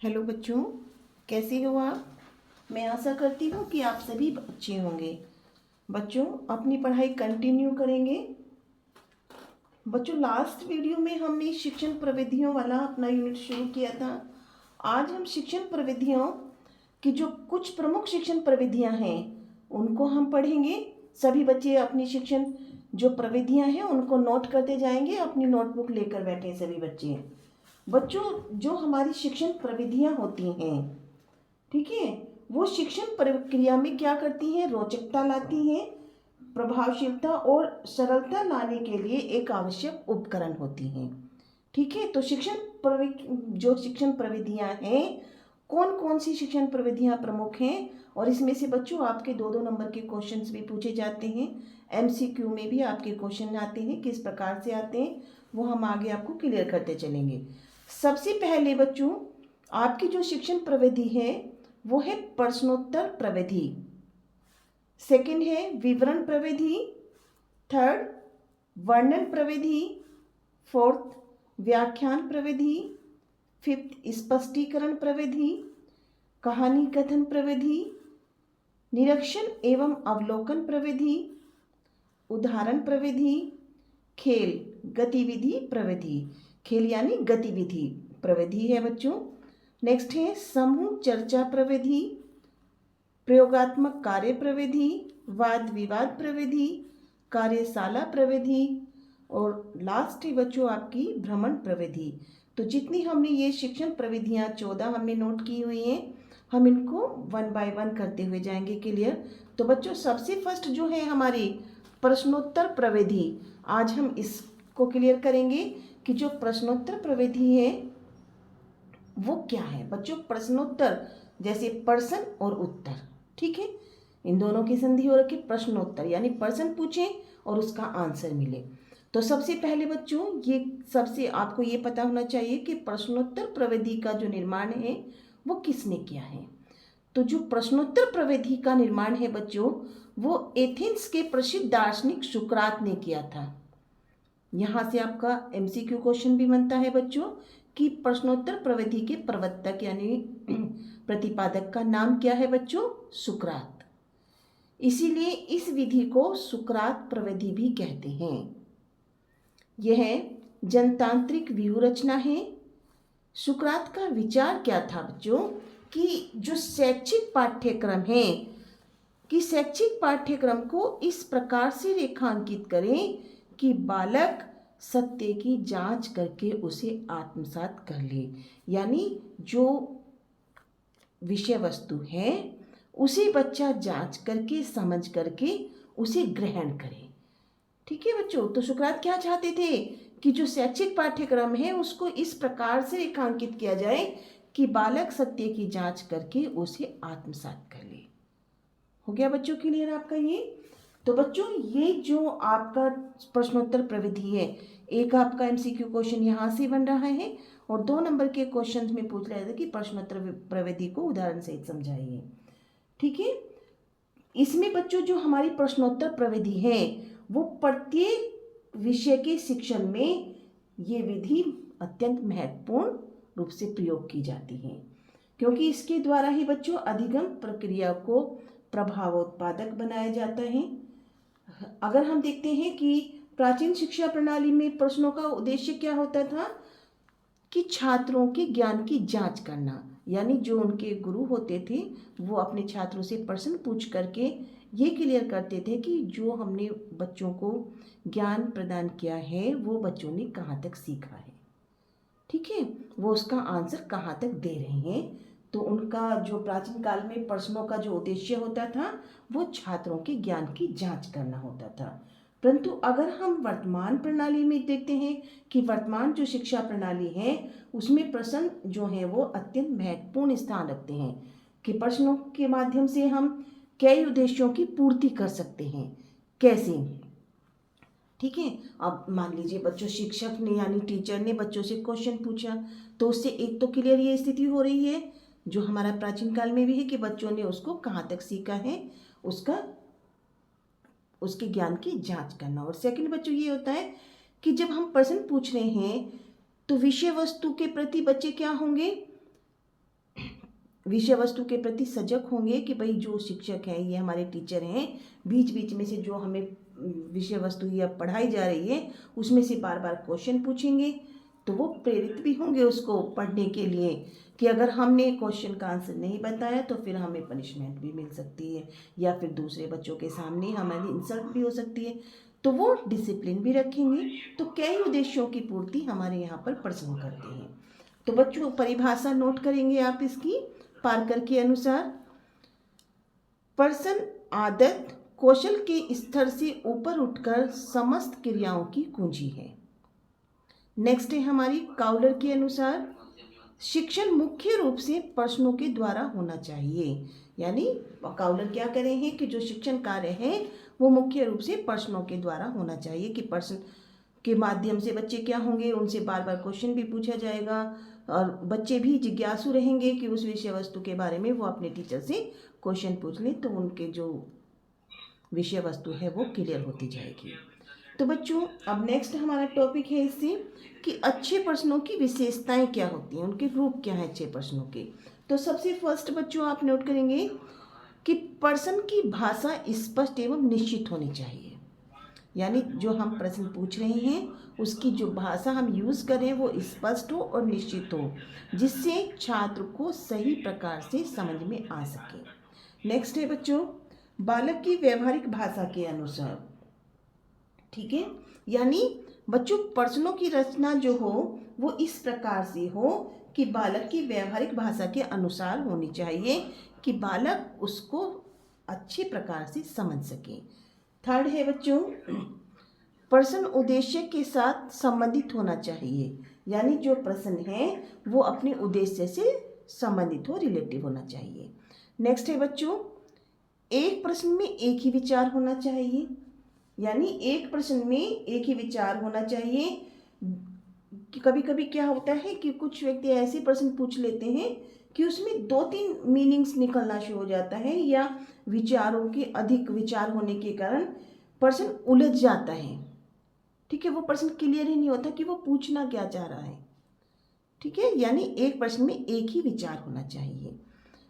Hello बच्चों, कैसे हो आप। मैं आशा करती हूँ कि आप सभी अच्छे होंगे। बच्चों, अपनी पढ़ाई कंटिन्यू करेंगे। बच्चों, लास्ट वीडियो में हमने शिक्षण प्रविधियों वाला अपना यूनिट शुरू किया था। आज हम शिक्षण प्रविधियों की जो कुछ प्रमुख शिक्षण प्रविधियाँ हैं उनको हम पढ़ेंगे। सभी बच्चे अपनी शिक्षण जो प्रविधियाँ हैं उनको नोट करते जाएंगे। अपनी नोटबुक लेकर बैठे सभी बच्चे। बच्चों, जो हमारी शिक्षण प्रविधियाँ होती हैं, ठीक है, वो शिक्षण प्रक्रिया में क्या करती हैं? रोचकता लाती हैं, प्रभावशीलता और सरलता लाने के लिए एक आवश्यक उपकरण होती हैं। ठीक है, तो जो शिक्षण प्रविधियां हैं, कौन कौन सी शिक्षण प्रविधियां प्रमुख हैं, और इसमें से बच्चों आपके 2-2 नंबर के क्वेश्चंस भी पूछे जाते हैं। एमसीक्यू में भी आपके क्वेश्चन आते हैं। किस प्रकार से आते हैं वो हम आगे आपको क्लियर करते चलेंगे। सबसे पहले बच्चों, आपकी जो शिक्षण प्रविधि है वो है प्रश्नोत्तर प्रविधि। सेकंड है विवरण प्रविधि। थर्ड, वर्णन प्रविधि। फोर्थ, व्याख्यान प्रविधि। फिफ्थ, स्पष्टीकरण प्रविधि। कहानी कथन प्रविधि। निरीक्षण एवं अवलोकन प्रविधि। उदाहरण प्रविधि। खेल गतिविधि प्रविधि। खेल यानी गतिविधि प्रविधि है बच्चों। नेक्स्ट है समूह चर्चा प्रविधि, प्रयोगात्मक कार्य प्रविधि, वाद विवाद प्रविधि, कार्यशाला प्रविधि, और लास्ट है बच्चों आपकी भ्रमण प्रविधि। तो जितनी हमने ये शिक्षण प्रविधियाँ 14 हमने नोट की हुई हैं, हम इनको 1 बाय 1 करते हुए जाएंगे क्लियर। तो बच्चों, सबसे फर्स्ट जो है हमारी प्रश्नोत्तर प्रविधि, आज हम इसको क्लियर करेंगे कि जो प्रश्नोत्तर प्रविधि है वो क्या है। बच्चों, प्रश्नोत्तर जैसे प्रश्न और उत्तर, ठीक है, इन दोनों की संधि हो रखी प्रश्नोत्तर, यानी प्रश्न पूछें और उसका आंसर मिले। तो सबसे पहले बच्चों, ये सबसे आपको ये पता होना चाहिए कि प्रश्नोत्तर प्रविधि का जो निर्माण है वो किसने किया है। तो जो प्रश्नोत्तर प्रविधि का निर्माण है बच्चों, वो एथेंस के प्रसिद्ध दार्शनिक सुकरात ने किया था। यहाँ से आपका एमसीक्यू क्वेश्चन भी बनता है बच्चों कि प्रश्नोत्तर प्रविधि के प्रवर्तक यानी प्रतिपादक का नाम क्या है बच्चों? सुकरात। इसीलिए इस विधि को सुकरात प्रविधि भी कहते हैं। यह जनतांत्रिक व्यूहरचना है। सुकरात का विचार क्या था बच्चों कि जो शैक्षिक पाठ्यक्रम है, कि शैक्षिक पाठ्यक्रम को इस प्रकार से रेखांकित करें कि बालक सत्य की जांच करके उसे आत्मसात कर ले, यानी जो विषय वस्तु है उसे बच्चा जांच करके समझ करके उसे ग्रहण करे। ठीक है बच्चों, तो सुकरात क्या चाहते थे कि जो शैक्षिक पाठ्यक्रम है उसको इस प्रकार से रेखांकित किया जाए कि बालक सत्य की जांच करके उसे आत्मसात कर ले। हो गया बच्चों क्लियर आपका ये। तो बच्चों, ये जो आपका प्रश्नोत्तर प्रविधि है, एक आपका एमसीक्यू क्वेश्चन यहाँ से बन रहा है और 2 नंबर के क्वेश्चन में पूछ रहे थे कि प्रश्नोत्तर प्रविधि को उदाहरण सहित समझाइए। ठीक है, इसमें बच्चों जो हमारी प्रश्नोत्तर प्रविधि है वो प्रत्येक विषय के शिक्षण में ये विधि अत्यंत महत्वपूर्ण रूप से प्रयोग की जाती है, क्योंकि इसके द्वारा ही बच्चों अधिगम प्रक्रिया को प्रभावोत्पादक बनाया जाता है। अगर हम देखते हैं कि प्राचीन शिक्षा प्रणाली में प्रश्नों का उद्देश्य क्या होता था कि छात्रों के ज्ञान की जांच करना, यानी जो उनके गुरु होते थे वो अपने छात्रों से प्रश्न पूछ करके ये क्लियर करते थे कि जो हमने बच्चों को ज्ञान प्रदान किया है वो बच्चों ने कहाँ तक सीखा है। ठीक है, वो उसका आंसर कहाँ तक दे रहे हैं। तो उनका जो प्राचीन काल में प्रश्नों का जो उद्देश्य होता था वो छात्रों के ज्ञान की जांच करना होता था। परंतु अगर हम वर्तमान प्रणाली में देखते हैं कि वर्तमान जो शिक्षा प्रणाली है उसमें प्रश्न जो है वो अत्यंत महत्वपूर्ण स्थान रखते हैं कि प्रश्नों के माध्यम से हम कई उद्देश्यों की पूर्ति कर सकते हैं। कैसे? ठीक है, अब मान लीजिए बच्चों, शिक्षक ने यानी टीचर ने बच्चों से क्वेश्चन पूछा तो उससे एक तो क्लियर ये स्थिति हो रही है जो हमारा प्राचीन काल में भी है कि बच्चों ने उसको कहाँ तक सीखा है, उसके ज्ञान की जांच करना। और सेकंड बच्चों ये होता है कि जब हम प्रश्न पूछ रहे हैं तो विषय वस्तु के प्रति बच्चे क्या होंगे? विषय वस्तु के प्रति सजग होंगे कि भाई जो शिक्षक हैं, ये हमारे टीचर हैं, बीच बीच में से जो हमें विषय वस्तु या पढ़ाई जा रही है उसमें से बार बार क्वेश्चन पूछेंगे, तो वो प्रेरित भी होंगे उसको पढ़ने के लिए कि अगर हमने क्वेश्चन का आंसर नहीं बताया तो फिर हमें पनिशमेंट भी मिल सकती है या फिर दूसरे बच्चों के सामने हमारी इंसल्ट भी हो सकती है, तो वो डिसिप्लिन भी रखेंगे। तो कई उद्देश्यों की पूर्ति हमारे यहाँ पर प्रश्न करते हैं। तो बच्चों परिभाषा नोट करेंगे आप इसकी पार्कर के अनुसार। पर्सन आदत कौशल के स्तर से ऊपर उठकर समस्त क्रियाओं की कुंजी है। नेक्स्ट है हमारी काउलर के अनुसार शिक्षण मुख्य रूप से प्रश्नों के द्वारा होना चाहिए। यानी काउलर क्या कह रहे हैं कि जो शिक्षण कार्य है वो मुख्य रूप से प्रश्नों के द्वारा होना चाहिए, कि प्रश्न के माध्यम से बच्चे क्या होंगे, उनसे बार बार क्वेश्चन भी पूछा जाएगा और बच्चे भी जिज्ञासु रहेंगे कि उस विषय वस्तु के बारे में वो अपने टीचर से क्वेश्चन पूछ लें, तो उनके जो विषय वस्तु है वो क्लियर होती जाएगी। तो बच्चों अब नेक्स्ट हमारा टॉपिक है इससे कि अच्छे प्रश्नों की विशेषताएं क्या होती हैं, उनके रूप क्या हैं अच्छे प्रश्नों के। तो सबसे फर्स्ट बच्चों आप नोट करेंगे कि प्रश्न की भाषा स्पष्ट एवं निश्चित होनी चाहिए। यानी जो हम प्रश्न पूछ रहे हैं उसकी जो भाषा हम यूज़ करें वो स्पष्ट हो और निश्चित हो, जिससे छात्र को सही प्रकार से समझ में आ सके। नेक्स्ट है बच्चों बालक की व्यवहारिक भाषा के अनुसार। ठीक है, यानी बच्चों प्रश्नों की रचना जो हो वो इस प्रकार से हो कि बालक की व्यवहारिक भाषा के अनुसार होनी चाहिए, कि बालक उसको अच्छे प्रकार से समझ सके। थर्ड है बच्चों प्रश्न उद्देश्य के साथ संबंधित होना चाहिए। यानी जो प्रश्न है वो अपने उद्देश्य से संबंधित हो, रिलेटिव होना चाहिए। नेक्स्ट है बच्चों एक प्रश्न में एक ही विचार होना चाहिए। यानी एक प्रश्न में एक ही विचार होना चाहिए। कि कभी कभी क्या होता है कि कुछ व्यक्ति ऐसे प्रश्न पूछ लेते हैं कि उसमें 2-3 मीनिंग्स निकलना शुरू हो जाता है, या विचारों के अधिक विचार होने के कारण प्रश्न उलझ जाता है। ठीक है, वो प्रश्न क्लियर ही नहीं होता कि वो पूछना क्या चाह रहा है। ठीक है, यानी एक प्रश्न में एक ही विचार होना चाहिए।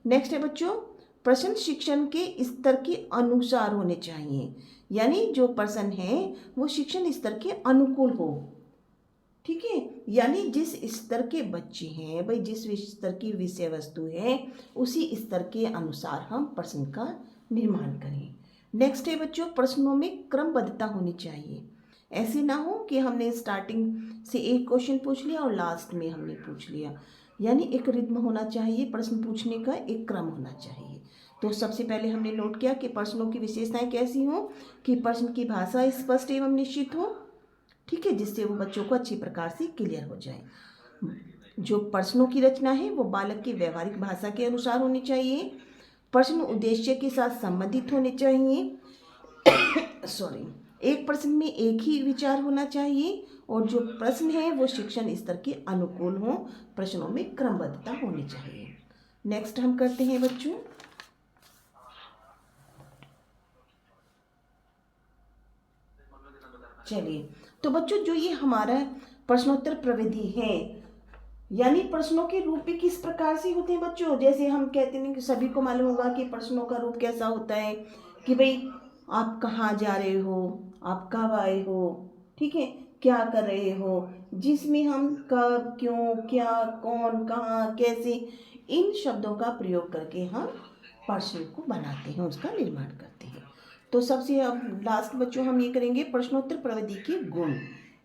नेक्स्ट है बच्चों प्रश्न शिक्षण के स्तर के अनुसार होने चाहिए। यानी जो प्रश्न है वो शिक्षण स्तर के अनुकूल हो। ठीक है, यानी जिस स्तर के बच्चे हैं भाई, जिस स्तर की विषय वस्तु है उसी स्तर के अनुसार हम प्रश्न का निर्माण करें। नेक्स्ट है बच्चों प्रश्नों में क्रमबद्धता होनी चाहिए। ऐसे ना हो कि हमने स्टार्टिंग से एक क्वेश्चन पूछ लिया और लास्ट में हमने पूछ लिया। यानी एक रिद्म होना चाहिए, प्रश्न पूछने का एक क्रम होना चाहिए। तो सबसे पहले हमने नोट किया कि प्रश्नों की विशेषताएं कैसी हो, कि प्रश्न की भाषा स्पष्ट एवं निश्चित हो। ठीक है, जिससे वो बच्चों को अच्छी प्रकार से क्लियर हो जाए। जो प्रश्नों की रचना है वो बालक की व्यवहारिक भाषा के अनुसार होनी चाहिए। प्रश्न उद्देश्य के साथ संबंधित होने चाहिए। सॉरी, एक प्रश्न में एक ही विचार होना चाहिए, और जो प्रश्न है वो शिक्षण स्तर के अनुकूल हो। प्रश्नों में क्रमबद्धता होनी चाहिए। नेक्स्ट हम करते हैं बच्चों चलिए, तो बच्चों जो ये हमारा प्रश्नोत्तर प्रविधि है, यानी प्रश्नों के रूप भी किस प्रकार से होते हैं बच्चों। जैसे हम कहते हैं कि सभी को मालूम होगा कि प्रश्नों का रूप कैसा होता है, कि भाई आप कहाँ जा रहे हो, आप कब आए हो, ठीक है, क्या कर रहे हो, जिसमें हम कब, क्यों, क्या, कौन, कहाँ, कैसे, इन शब्दों का प्रयोग करके हम प्रश्न को बनाते हैं, उसका निर्माण करते हैं। तो सबसे अब लास्ट बच्चों हम ये करेंगे प्रश्नोत्तर प्रविधि के गुण।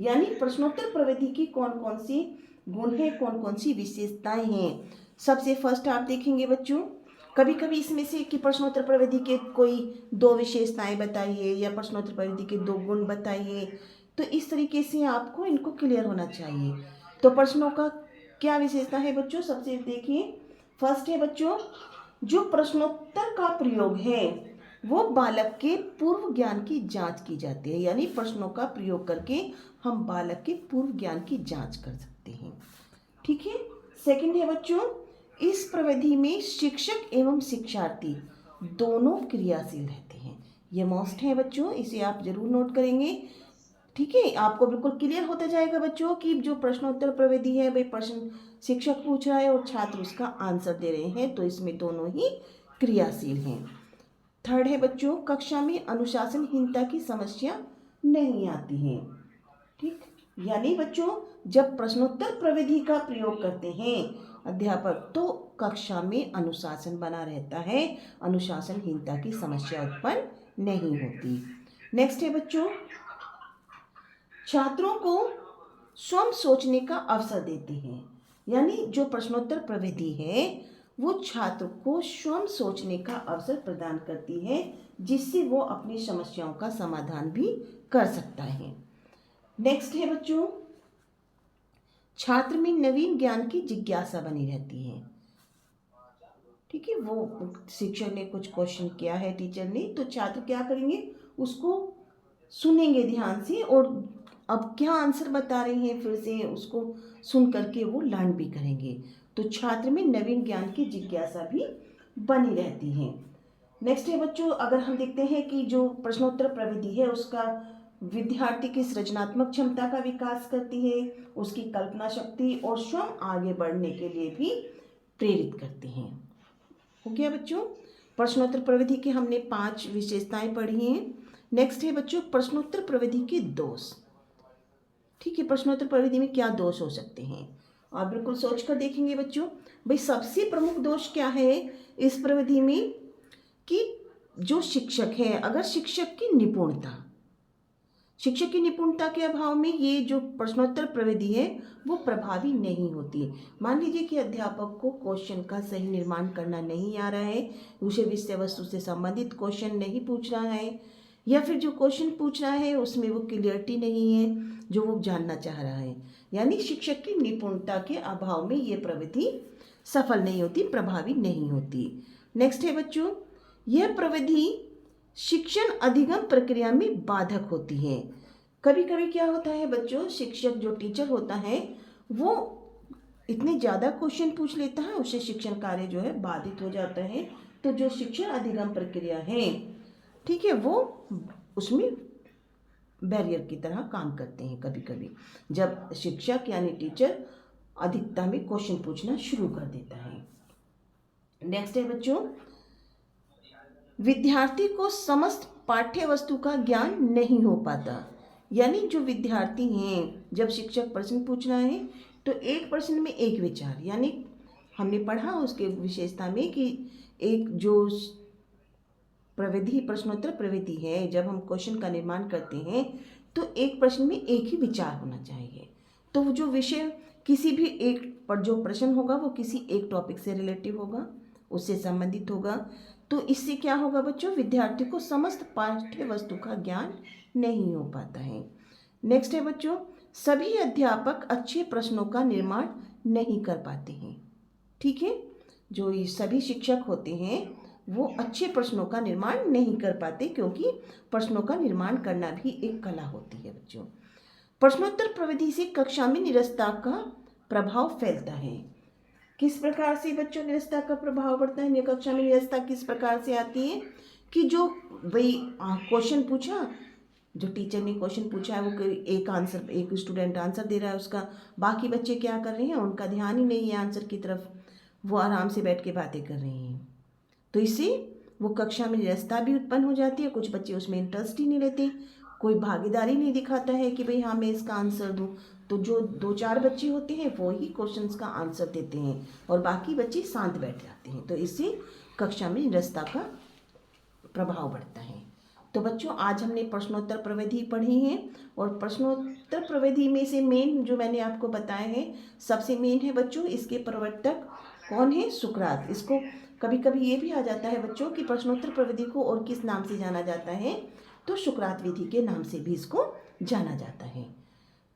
यानी प्रश्नोत्तर प्रविधि की कौन कौन सी गुण है, कौन कौन सी विशेषताएं हैं। सबसे फर्स्ट आप देखेंगे बच्चों कभी कभी इसमें से कि प्रश्नोत्तर प्रविधि के कोई 2 विशेषताएं बताइए या प्रश्नोत्तर प्रविधि के 2 गुण बताइए। तो इस तरीके से आपको इनको क्लियर होना चाहिए। तो प्रश्नों का क्या विशेषता है बच्चों, सबसे देखिए फर्स्ट है बच्चों जो प्रश्नोत्तर का प्रयोग है वो बालक के पूर्व ज्ञान की जांच की जाती है। यानी प्रश्नों का प्रयोग करके हम बालक के पूर्व ज्ञान की जांच कर सकते हैं। ठीक है, सेकंड है बच्चों इस प्रविधि में शिक्षक एवं शिक्षार्थी दोनों क्रियाशील रहते हैं। ये मोस्ट है बच्चों, इसे आप जरूर नोट करेंगे। ठीक है, आपको बिल्कुल क्लियर होता जाएगा बच्चों कि जो प्रश्नोत्तर प्रविधि है भाई प्रश्न शिक्षक पूछ रहा है और छात्र उसका आंसर दे रहे हैं, तो इसमें दोनों ही क्रियाशील हैं। थर्ड है बच्चों, कक्षा में अनुशासनहीनता की समस्या नहीं आती है। ठीक, यानी बच्चों जब प्रश्नोत्तर प्रविधि का प्रयोग करते हैं अध्यापक तो कक्षा में अनुशासन बना रहता है, अनुशासनहीनता की समस्या उत्पन्न नहीं होती। नेक्स्ट है बच्चों, छात्रों को स्वयं सोचने का अवसर देते हैं। यानी जो प्रश्नोत्तर प्रविधि है वो छात्र को स्वयं सोचने का अवसर प्रदान करती है, जिससे वो अपनी समस्याओं का समाधान भी कर सकता है। नेक्स्ट है बच्चों, छात्र में नवीन ज्ञान की जिज्ञासा बनी रहती है। ठीक है, वो शिक्षक ने कुछ क्वेश्चन किया है टीचर ने, तो छात्र क्या करेंगे, उसको सुनेंगे ध्यान से और अब क्या आंसर बता रहे हैं फिर से उसको सुन करके वो लर्न भी करेंगे। तो छात्र में नवीन ज्ञान की जिज्ञासा भी बनी रहती है। नेक्स्ट है बच्चों, अगर हम देखते हैं कि जो प्रश्नोत्तर प्रविधि है उसका विद्यार्थी की सृजनात्मक क्षमता का विकास करती है, उसकी कल्पना शक्ति और स्वयं आगे बढ़ने के लिए भी प्रेरित करती हैं। हो गया बच्चों, प्रश्नोत्तर प्रविधि के हमने 5 विशेषताएं पढ़ी हैं। नेक्स्ट है बच्चों, प्रश्नोत्तर प्रविधि के दोष। ठीक है, प्रश्नोत्तर प्रविधि में क्या दोष हो सकते हैं, आप बिल्कुल सोच कर देखेंगे बच्चों। भाई सबसे प्रमुख दोष क्या है इस प्रविधि में कि जो शिक्षक है, अगर शिक्षक की निपुणता के अभाव में ये जो प्रश्नोत्तर प्रविधि है वो प्रभावी नहीं होती। मान लीजिए कि अध्यापक को क्वेश्चन का सही निर्माण करना नहीं आ रहा है, उसे विषय वस्तु से संबंधित क्वेश्चन नहीं पूछ रहा है, या फिर जो क्वेश्चन पूछ रहा है उसमें वो क्लियरिटी नहीं है जो वो जानना चाह रहा है, यानी शिक्षक की निपुणता के अभाव में ये प्रविधि सफल नहीं होती, प्रभावी नहीं होती। नेक्स्ट है बच्चों, यह प्रविधि शिक्षण अधिगम प्रक्रिया में बाधक होती है। कभी कभी क्या होता है बच्चों, शिक्षक जो टीचर होता है वो इतने ज़्यादा क्वेश्चन पूछ लेता है, उससे शिक्षण कार्य जो है बाधित हो जाता है। तो जो शिक्षण अधिगम प्रक्रिया है, ठीक है, वो उसमें बैरियर की तरह काम करते हैं कभी कभी, जब शिक्षक यानी टीचर अधिकता में क्वेश्चन पूछना शुरू कर देता है। नेक्स्ट है बच्चों, विद्यार्थी को समस्त पाठ्य वस्तु का ज्ञान नहीं हो पाता। यानी जो विद्यार्थी हैं, जब शिक्षक प्रश्न पूछ रहा है तो एक प्रश्न में एक विचार, यानी हमने पढ़ा उसके विशेषता में कि एक जो प्रविधि प्रश्नोत्तर प्रविधि है, जब हम क्वेश्चन का निर्माण करते हैं तो एक प्रश्न में एक ही विचार होना चाहिए। तो जो विषय किसी भी एक पर जो प्रश्न होगा वो किसी एक टॉपिक से रिलेटिव होगा, उससे संबंधित होगा। तो इससे क्या होगा बच्चों, विद्यार्थी को समस्त पाठ्य वस्तु का ज्ञान नहीं हो पाता है। नेक्स्ट है बच्चों, सभी अध्यापक अच्छे प्रश्नों का निर्माण नहीं कर पाते हैं। ठीक है, जो ये सभी शिक्षक होते हैं वो अच्छे प्रश्नों का निर्माण नहीं कर पाते, क्योंकि प्रश्नों का निर्माण करना भी एक कला होती है बच्चों। प्रश्नोत्तर प्रविधि से कक्षा में निरस्ता का प्रभाव फैलता है। किस प्रकार से बच्चों निरस्ता का प्रभाव पड़ता है, कक्षा में निरस्ता किस प्रकार से आती है कि जो वही क्वेश्चन पूछा, जो टीचर ने क्वेश्चन पूछा है वो एक स्टूडेंट आंसर दे रहा है उसका, बाकी बच्चे क्या कर रहे हैं, उनका ध्यान ही नहीं है आंसर की तरफ, वो आराम से बैठ के बातें कर रहे हैं। तो इससे वो कक्षा में निरस्ता भी उत्पन्न हो जाती है, कुछ बच्चे उसमें इंटरेस्ट ही नहीं लेते, कोई भागीदारी नहीं दिखाता है कि भाई हाँ मैं इसका आंसर दूँ। तो जो 2-4 बच्चे होते हैं वो ही क्वेश्चंस का आंसर देते हैं और बाकी बच्चे शांत बैठ जाते हैं, तो इससे कक्षा में निरस्ता का प्रभाव बढ़ता है। तो बच्चों आज हमने प्रश्नोत्तर प्रविधि पढ़ी है, और प्रश्नोत्तर प्रविधि में से मेन जो मैंने आपको बताया है, सबसे मेन है बच्चों इसके प्रवर्तक कौन है, सुकरात। इसको कभी कभी ये भी आ जाता है बच्चों कि प्रश्नोत्तर प्रविधि को और किस नाम से जाना जाता है, तो सुकरात विधि के नाम से भी इसको जाना जाता है।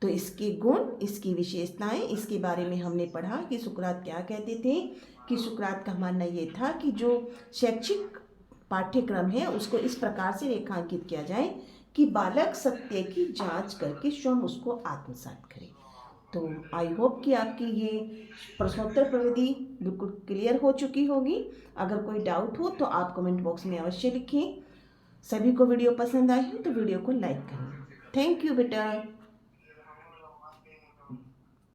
तो इसके गुण, इसकी विशेषताएं, इसके बारे में हमने पढ़ा कि सुकरात क्या कहते थे, कि सुकरात का मानना ये था कि जो शैक्षिक पाठ्यक्रम है उसको इस प्रकार से रेखांकित किया जाए कि बालक सत्य की जांच करके स्वयं उसको आत्मसात करे। तो आई होप कि आपकी ये प्रश्नोत्तर प्रविधि बिल्कुल क्लियर हो चुकी होगी। अगर कोई डाउट हो तो आप कमेंट बॉक्स में अवश्य लिखें। सभी को वीडियो पसंद आई हो तो वीडियो को लाइक करें। थैंक यू बेटा।